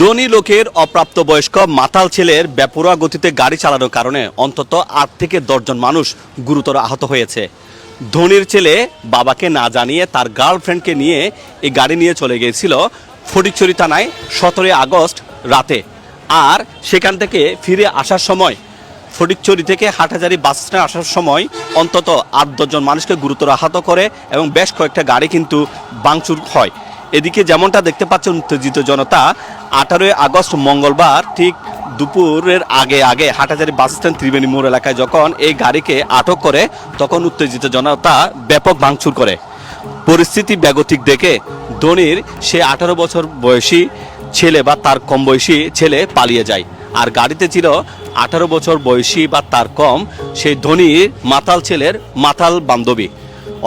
ধনী লোকের অপ্রাপ্তবয়স্ক মাতাল ছেলের বেপরোয়া গতিতে গাড়ি চালানোর কারণে অন্তত 8 থেকে 10 জন মানুষ গুরুতর আহত হয়েছে। ধনীর ছেলে বাবাকে না জানিয়ে তার গার্লফ্রেন্ডকে নিয়ে এই গাড়ি নিয়ে চলে গিয়েছিল ফটিকছড়ি থানায় 17 আগস্ট রাতে। আর সেখান থেকে ফিরে আসার সময় ফটিকছড়ি থেকে হাটহাজারী বাস স্ট্যান্ড আসার সময় অন্তত 8-10 জন মানুষকে গুরুতর আহত করে এবং বেশ কয়েকটা গাড়ি কিন্তু ভাঙচুর হয়। এদিকে যেমনটা দেখতে পাচ্ছেন উত্তেজিত জনতা 18 আগস্ট মঙ্গলবার ঠিক দুপুরের আগে হাটহাজারী বাস স্ট্যান্ড ত্রিবেণী মোড় এলাকায় যখন এই গাড়িকে আটক করে তখন উত্তেজিত জনতা ব্যাপক ভাঙচুর করে। পরিস্থিতি বেগতিক দেখে ধনীর সে 18 বছর বয়সী ছেলে বা তার কম বয়সী ছেলে পালিয়ে যায়। আর গাড়িতে ছিল 18 বছর বয়সী বা তার কম সেই ধনীর মাতাল ছেলের মাতাল বান্ধবী।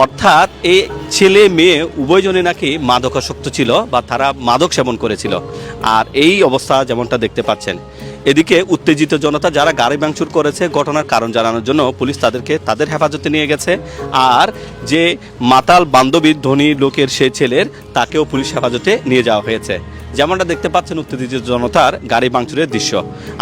অর্থাৎ এই ছেলে মেয়ে উভয়জনে নাকি মাদকাসক্ত ছিল বা তারা মাদক সেবন করেছিল। আর এই অবস্থা যেমনটা দেখতে পাচ্ছেন। এদিকে উত্তেজিত জনতা যারা গাড়ি ভাঙচুর করেছে ঘটনার কারণ জানানোর জন্য পুলিশ তাদেরকে তাদের হেফাজতে নিয়ে গেছে। আর যে মাতাল বান্ধবী ধনী লোকের সে ছেলের তাকেও পুলিশ হেফাজতে নিয়ে যাওয়া হয়েছে। যেমনটা দেখতে পাচ্ছেন উত্তেজিত জনতার গাড়ি ভাঙচুরের দৃশ্য।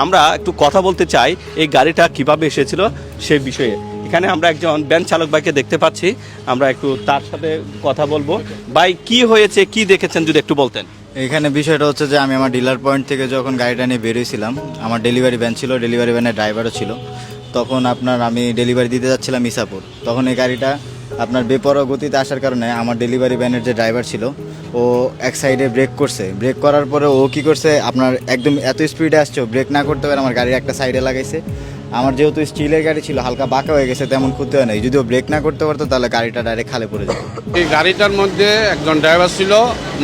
আমরা একটু কথা বলতে চাই এই গাড়িটা কিভাবে এসেছিল সে বিষয়ে। এখানে আমরা একজন ভ্যান চালক ভাইকে দেখতে পাচ্ছি, আমরা একটু তার সাথে কথা বলবো। ভাই কি হয়েছে, কি দেখেছেন যদি একটু বলতেন। এখানে বিষয়টা হচ্ছে যে আমি আমার ডিলার পয়েন্ট থেকে যখন গাড়িটা নিয়ে বেরিয়েছিলাম, আমার ডেলিভারি ভ্যান ছিল, ডেলিভারি ভ্যানের ড্রাইভারও ছিল। তখন আমি ডেলিভারি দিতে যাচ্ছিলাম ইসাপুর। তখন এই গাড়িটা বেপরোয়া গতিতে আসার কারণে আমার ডেলিভারি ভ্যানের যে ড্রাইভার ছিল ও এক সাইডে ব্রেক করছে। ব্রেক করার পরে ও কি করছে, একদম এত স্পিডে আসছে, ব্রেক না করতে পারে আমার গাড়ির একটা সাইডে লাগাইছে। আমার যেহেতু স্টিলের গাড়ি ছিল হালকা বাঁকা হয়ে গেছে, তেমন ক্ষতি হয় নাই। যদিও ব্রেক না করতে পারতো তাহলে গাড়িটা ডাইরেক্ট খালে পড়ে যেত। এই গাড়িটার মধ্যে একজন ড্রাইভার ছিল,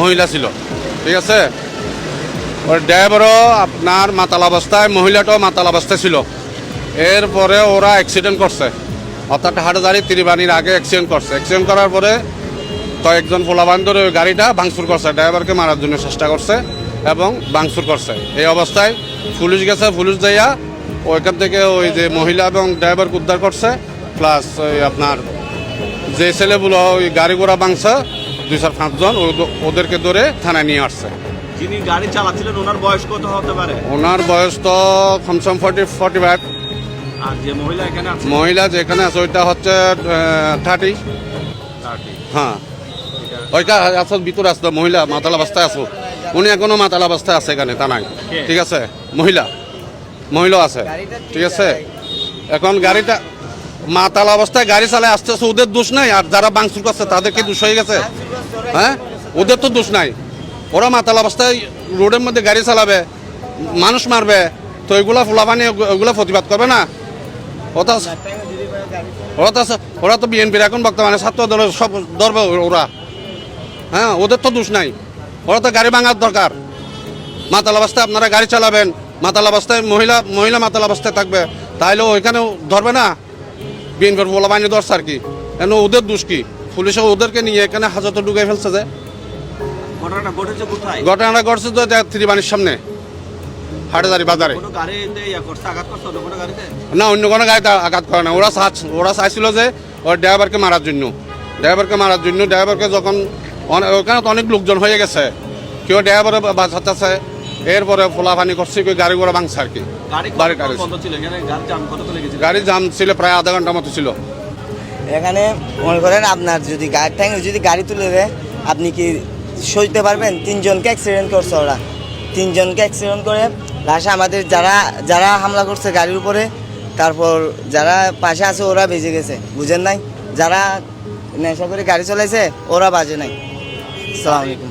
মহিলা ছিল, ঠিক আছে। ওর ড্রাইভারও আপনার মাতাল অবস্থায়, মহিলাটাও মাতাল অবস্থায় ছিল। এরপরে ওরা অ্যাক্সিডেন্ট করছে, অর্থাৎ হাটহাজারী ত্রিবেণীর আগে অ্যাক্সিডেন্ট করছে। অ্যাক্সিডেন্ট করার পরে কয়েকজন পোলাপান ধরে ওই গাড়িটা ভাঙচুর করছে, ড্রাইভারকে মারার জন্য চেষ্টা করছে এবং ভাঙচুর করছে। এই অবস্থায় পুলিশ গেছে, পুলিশ যাইয়া ওইখান থেকে ওই যে মহিলা এবং ড্রাইভারকে উদ্ধার করছে, প্লাস ওই আপনার যে ছেলেগুলো ওই গাড়ি ঘোড়া ভাঙছে 2-5 জন ওদেরকে ধরে থানায় নিয়ে আসছে। যিনি গাড়ি চালাচ্ছিলেন ওনার বয়স কত হতে পারে? ওনার বয়স তো কমসম 45। আর যে মহিলা এখানে আছে, মহিলা যেখানে আছে ওইটা হচ্ছে 30। হ্যাঁ, ওইটা আসল ভিতরে আসতো, মহিলা মাতাল অবস্থায় আসো। উনি এখনো মাতাল অবস্থায় আছে এখানে থানায়, ঠিক আছে। মহিলা আছে, ঠিক আছে। এখন গাড়িটা মাতাল অবস্থায় গাড়ি চালায় আসতেছে, ওদের দোষ নাই। আর যারা ভাঙচুর করছে তাদেরকে দোষ হয়ে গেছে। হ্যাঁ, ওদের তো দোষ নাই। ওরা মাতাল অবস্থায় রোডের মধ্যে গাড়ি চালাবে, মানুষ মারবে, তো ওইগুলা ফুলাবানি ওইগুলা প্রতিবাদ করবে না। ওরা তো বিএনপির এখন বর্তমানে ছাত্র দলের সব ধরবে ওরা। হ্যাঁ, ওদের তো দোষ নাই। ওরা তো গাড়ি ভাঙার দরকার। মাতাল অবস্থায় আপনারা গাড়ি চালাবেন, মাতাল অবস্থায় মহিলা মাতাল অবস্থায় থাকবে, তাহলে ওইখানেও ধরবে না। বিএনপির ফুলাবানি ধরছে আর কি, কেন ওদের দোষ কি? পুলিশে ওদেরকে নিয়ে এখানে হাজতে ঢুকে ফেলছে। যে ঘটনাটা ঘটছে তো ত্রিবেণীর সামনে হাটহাজারী বাজারে। না, অন্য কোনো গাড়িতে আঘাত করে না। ওরা চাইছিল যে ওর ড্রাইভারকে মারার জন্য। ড্রাইভারকে যখন ওখানে তো অনেক লোকজন হয়ে গেছে, কেউ ড্রাইভারে বাঁচাচ্ছে। এরপরে ফোলাফানি করছে, গাড়ি ঘোড়া ভাঙছে আর কি। গাড়ি জাম ছিল প্রায় আধা ঘন্টার মতো ছিল। এখানে মনে করেন আপনার যদি গাড়ি তুলে দেয়, আপনি কি সইতে পারবেন? 3 জনকে অ্যাক্সিডেন্ট করছে ওরা। 3 জনকে অ্যাক্সিডেন্ট করে লাশে আমাদের যারা হামলা করছে গাড়ির উপরে, তারপর যারা পাশে আছে ওরা বেঁচে গেছে, বুঝেন নাই? যারা নেশা করে গাড়ি চালাইছে ওরা বাজে নাই। আসসালামু আলাইকুম।